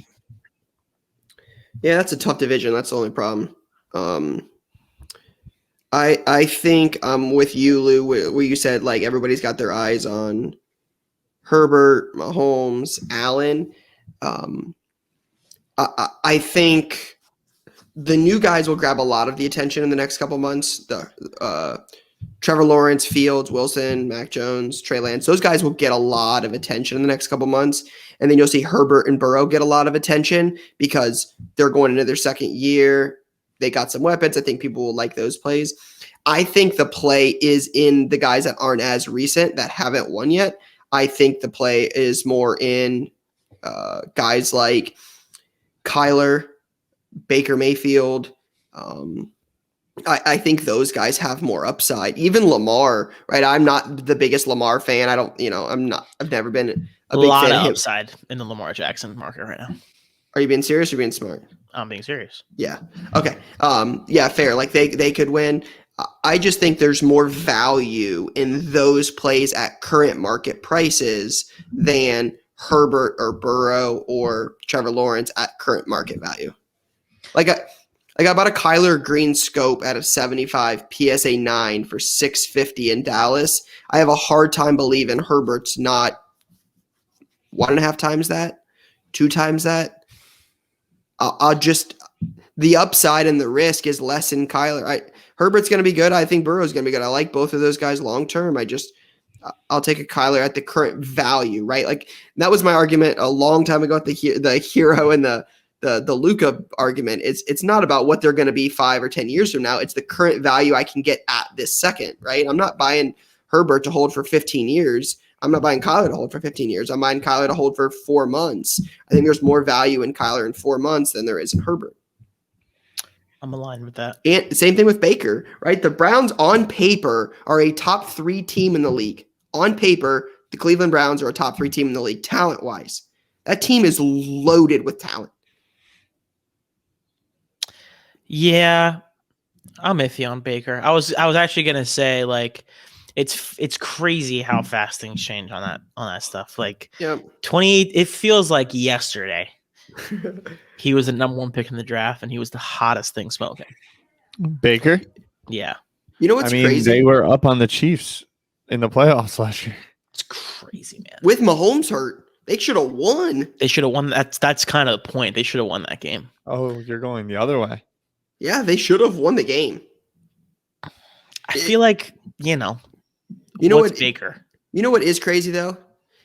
Yeah, that's a tough division. That's the only problem. I think with you, Lou, where you said like everybody's got their eyes on Herbert, Mahomes, Allen. I think the new guys will grab a lot of the attention in the next couple months. The Trevor Lawrence, Fields, Wilson, Mac Jones, Trey Lance. Those guys will get a lot of attention in the next couple months. And then you'll see Herbert and Burrow get a lot of attention because they're going into their second year. They got some weapons. I think people will like those plays. I think the play is in the guys that aren't as recent, that haven't won yet. I think the play is more in guys like Kyler, Baker Mayfield. I think those guys have more upside. Even Lamar, right? I'm not the biggest Lamar fan. I've never been a big lot fan of of him. upside in the Lamar Jackson market right now. Are you being serious or being smart? I'm being serious. Yeah. Okay. Yeah, fair. Like they could win. I just think there's more value in those plays at current market prices than Herbert or Burrow or Trevor Lawrence at current market value. Like I bought a Kyler Green scope at a 75 PSA 9 for $650 in Dallas. I have a hard time believing Herbert's not 1.5 times that, 2 times that. I'll just the upside and the risk is less in Kyler. Herbert's going to be good. I think Burrow's going to be good. I like both of those guys long term. I'll take a Kyler at the current value, right? Like that was my argument a long time ago at the Herro and the Luka argument. It's not about what they're going to be 5 or 10 years from now. It's the current value I can get at this second, right? I'm not buying Herbert to hold for 15 years. I'm not buying Kyler to hold for 15 years. I'm buying Kyler to hold for 4 months. I think there's more value in Kyler in 4 months than there is in Herbert. I'm aligned with that. And same thing with Baker, right? The Browns on paper are a top 3 team in the league. On paper, the Cleveland Browns are a top 3 team in the league, talent-wise. That team is loaded with talent. Yeah, I'm iffy on Baker. I was actually gonna say like it's crazy how fast things change on that stuff. Like 28, it feels like yesterday. He was the number 1 pick in the draft, and he was the hottest thing smoking. Baker? Yeah. You know what's crazy? They were up on the Chiefs in the playoffs last year. It's crazy, man. With Mahomes hurt, they should have won. They should have won. That's kind of the point. They should have won that game. Oh, you're going the other way. Yeah, they should have won the game. I feel like, you know what, Baker? You know what is crazy, though?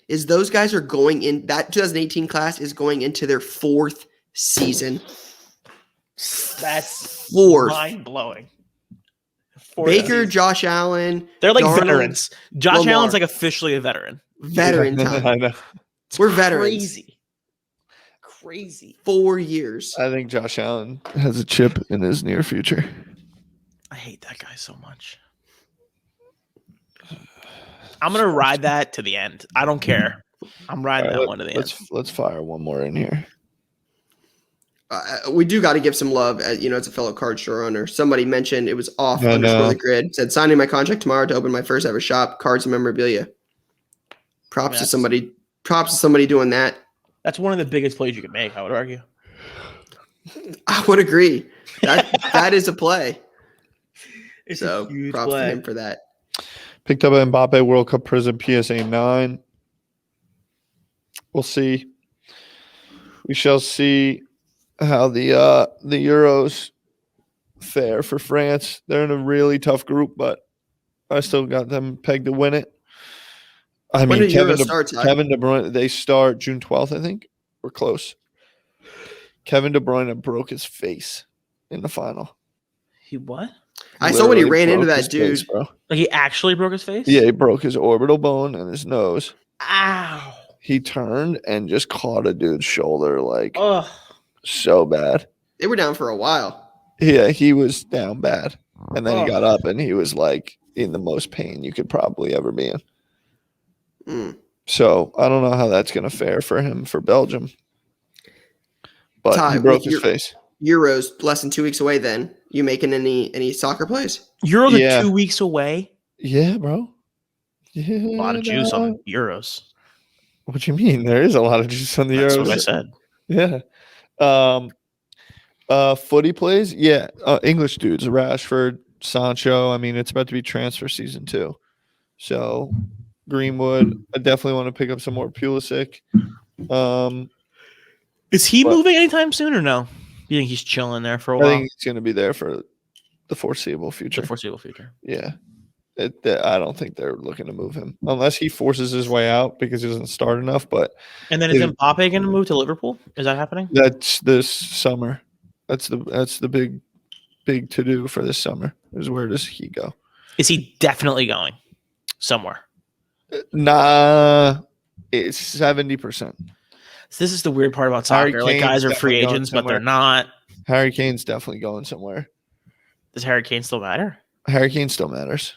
Is those guys are going in, that 2018 class is going into their 4th season. That's 4th. mind-blowing. Baker, Josh Allen. They're like Darnold, veterans. Josh Lamar. Allen's like officially a veteran. Veteran time. I know. We're veterans. Crazy. 4 years. I think Josh Allen has a chip in his near future. I hate that guy so much. I'm going to ride that to the end. I don't care. I'm riding that one to the end. Let's fire one more in here. We do got to give some love, as a fellow card store owner. Somebody mentioned it was off underscore the grid. Said signing my contract tomorrow to open my first ever shop, cards and memorabilia. Props to somebody doing that. That's one of the biggest plays you could make, I would argue. I would agree. That is a play. It's so a huge props play. to him for that. Picked up an Mbappe World Cup Prism PSA 9. We'll see. We shall see how the Euros fare for France. They're in a really tough group, but I still got them pegged to win it. I mean, Kevin De Bruyne, they start June 12th, I think. We're close. Kevin De Bruyne broke his face in the final. He what? I saw when he ran into that dude. Face, bro. Like he actually broke his face? Yeah, he broke his orbital bone and his nose. Ow. He turned and just caught a dude's shoulder so bad. They were down for a while. Yeah, he was down bad. And then he got up and he was like in the most pain you could probably ever be in. So I don't know how that's going to fare for him for Belgium. But Ty, he broke his face. Euros less than 2 weeks away then. You making any soccer plays? Euros are 2 weeks away? Yeah, bro. Yeah, a lot of juice on Euros. What you mean? There is a lot of juice on the Euros. That's what I said. Yeah. Footy plays? Yeah. English dudes. Rashford, Sancho. I mean, it's about to be transfer season too. So Greenwood. I definitely want to pick up some more Pulisic. Is he But- moving anytime soon or no? You think he's chilling there for a I while? think he's going to be there for the foreseeable future. The foreseeable future. Yeah. I don't think they're looking to move him unless he forces his way out because he doesn't start enough. But And then is If- Mbappe going to move to Liverpool? Is that happening? that's this summer. That's the big to do for this summer. Is where does he go? Is he definitely going somewhere? Nah, it's 70%. So this is the weird part about Harry soccer. Like Kane's guys are free definitely going agents, but they're somewhere. not. Harry Kane's definitely going somewhere. Does Harry Kane still matter? Harry Kane still matters,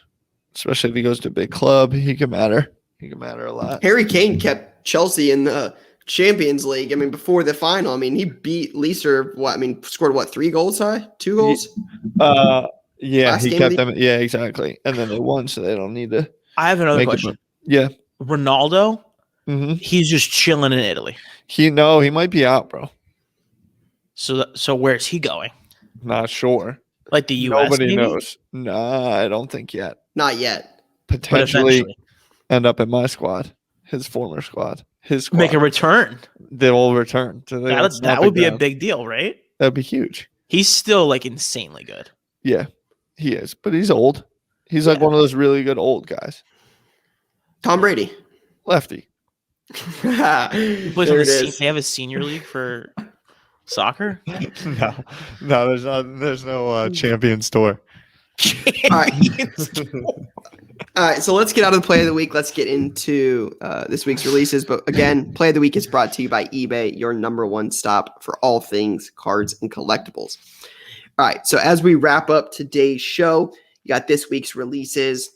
especially if he goes to a big club. He can matter. He can matter a lot. Harry Kane kept Chelsea in the Champions League. I mean, before the final, I mean, he beat Leicester. Scored 3 goals? 2 goals? Yeah, Last he game of kept them. Yeah, exactly. And then they won, so they don't need to I have another make question. it. Yeah. Ronaldo, Mm-hmm. he's just chilling in Italy. He might be out, bro. So where's he going? Not sure. Like the US? Nobody maybe? knows. Nah, I don't think yet. Not yet. But Potentially eventually. end up in my squad, his former squad, his squad. Make a return. They will return. To That would be a big deal, right? That'd be huge. He's still like insanely good. Yeah, he is, but he's old. He's like Yeah. one of those really good old guys. Tom Brady. Lefty. He plays on There it the is. they have a senior league for soccer. No, there's no Champions Tour. All right, so let's get out of the play of the week. Let's get into this week's releases. But again, play of the week is brought to you by eBay, your number one stop for all things cards and collectibles. All right, so as we wrap up today's show, you got this week's releases.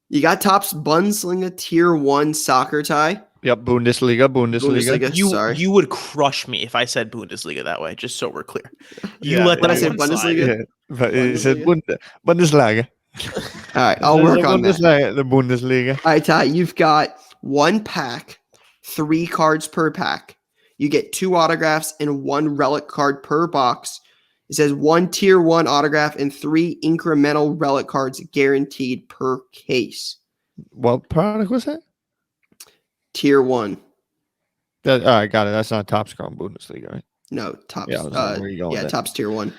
You got Topps Bundesliga Tier 1 soccer tie. Yep, Bundesliga. You would crush me if I said Bundesliga that way, just so we're clear. You Yeah, let What that I said, one slide. Bundesliga? Yeah, but he said Bundesliga. All right, I'll work on that. The Bundesliga. All right, Ty, you've got 1 pack, 3 cards per pack. You get 2 autographs and 1 relic card per box. It says 1 Tier 1 autograph and 3 incremental relic cards guaranteed per case. What product was that? Tier 1. All right, got it. That's not Topps Chrome Bundesliga, right? No, Topps. Yeah, I was like, where you going with that? Topps Tier 1.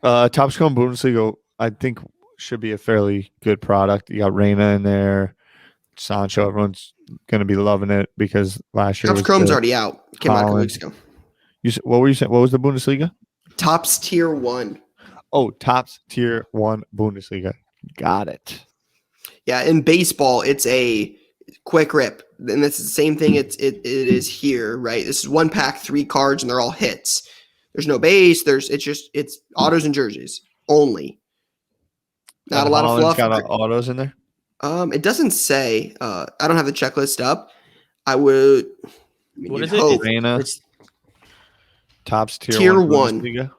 Topps Chrome Bundesliga, I think, should be a fairly good product. You got Reina in there, Sancho. Everyone's going to be loving it because last year Topps was Chrome's the- already out. Came out a couple Holland. weeks ago. What were you saying? What was the Bundesliga? Topps Tier 1. Oh, Topps Tier 1 Bundesliga. Got it. Yeah, in baseball, it's a quick rip. And that's the same thing it is here, right? This is 1 pack, 3 cards, and they're all hits. There's no base. It's autos and jerseys only. Not a lot of Holland's fluff. got autos in there. It doesn't say. I don't have the checklist up. I would. What is you'd it? hope. Reina. It's Topps Tier 1. Bundesliga.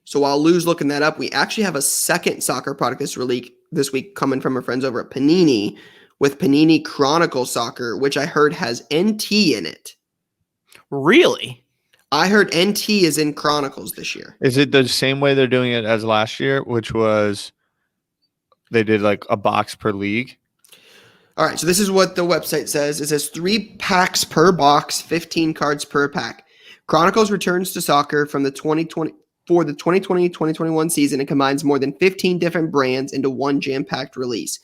So while Lou's looking that up, we actually have a second soccer product this week coming from our friends over at Panini with Panini Chronicle Soccer, which I heard has NT in it. really I heard NT is in Chronicles this year. Is it the same way they're doing it as last year, which was they did like a box per league? All right, so this is what the website says. It says 3 packs per box, 15 cards per pack. Chronicles returns to soccer from the 2020-2021 season and combines more than 15 different brands into one jam-packed release.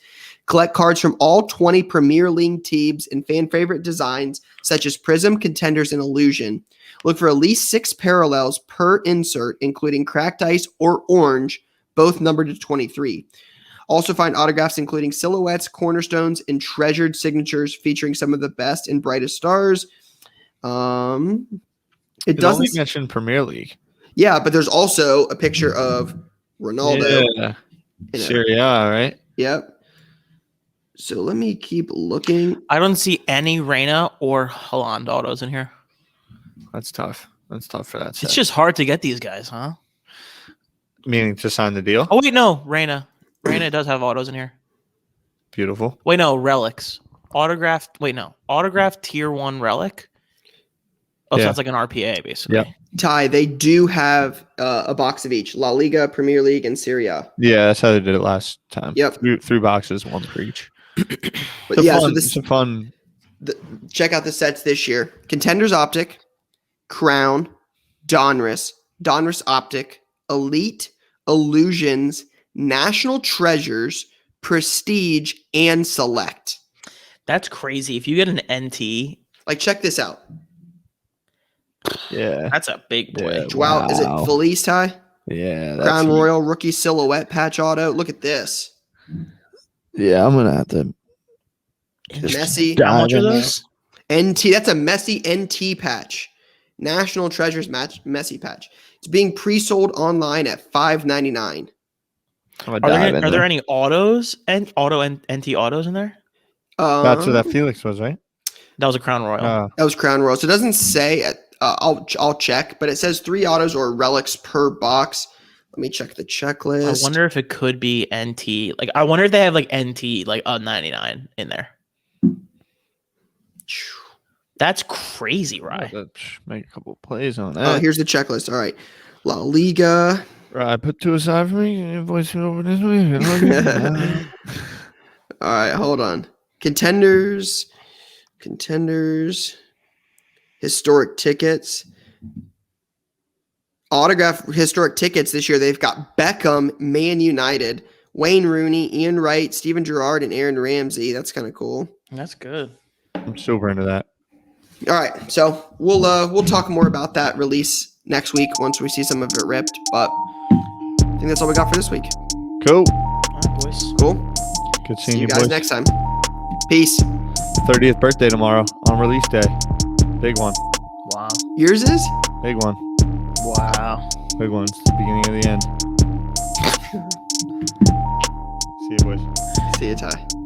Collect cards from all 20 Premier League teams and fan favorite designs such as Prism, Contenders, and Illusion. Look for at least 6 parallels per insert, including cracked ice or orange, both numbered to 23. Also find autographs including silhouettes, cornerstones, and treasured signatures featuring some of the best and brightest stars. It It doesn't only mention Premier League. Yeah, but there's also a picture of Ronaldo. Yeah. in a- Serie A, right? Yep. So let me keep looking. I don't see any Reina or Holland autos in here. That's tough. That's tough for that set. It's just hard to get these guys, huh? Meaning to sign the deal. Oh wait, no, Reina does have autos in here. Beautiful. Wait, no, relics. Autographed. Wait, no, autographed Tier 1 relic. Oh, so Yeah. that's like an RPA basically. Yeah. Ty, they do have a box of each: La Liga, Premier League, and Serie A. Yeah, that's how they did it last time. Yep. Three boxes, one for each. But yeah, It's a fun. Check out the sets this year: Contenders Optic, Crown, Donruss Optic, Elite, Illusions, National Treasures, Prestige, and Select. That's crazy. If you get an NT, Like, check this out. Yeah. that's a big boy. Yeah. Wow. Is it Wow. Felice, Ty? Yeah. Crown Royal Rookie Silhouette Patch Auto. Look at this. Yeah, I'm gonna have to. Messi. How much are dive in those? NT. That's a Messi NT patch. National Treasures Messi patch. It's being pre-sold online at $5.99. I'm gonna dive in Are there there. any autos and NT autos in there? That's what that Felix was, right? That was a Crown Royal. That was Crown Royal. So it doesn't say. I'll check, but it says 3 autos or relics per box. Let me check the checklist. I wonder if it could be NT. Like, I wonder if they have like NT, like a 99 in there. That's crazy, right? Make a couple plays on Oh, that. here's the checklist. All right. La Liga. Right, put 2 aside for me. Invoice it over this way. All right, hold on. Contenders. Historic tickets. Autograph historic tickets this year. They've got Beckham, Man United, Wayne Rooney, Ian Wright, Steven Gerrard, and Aaron Ramsey. That's kind of cool. That's good. I'm super into that. All right, so we'll talk more about that release next week once we see some of it ripped. But I think that's all we got for this week. Cool. All right, boys. Cool. Good See seeing you you, guys boys. next time. Peace. 30th birthday tomorrow on release day. Big one. Wow. Yours is? Big one. Wow. Big one. It's the beginning of the end. See you, boys. See you, Ty.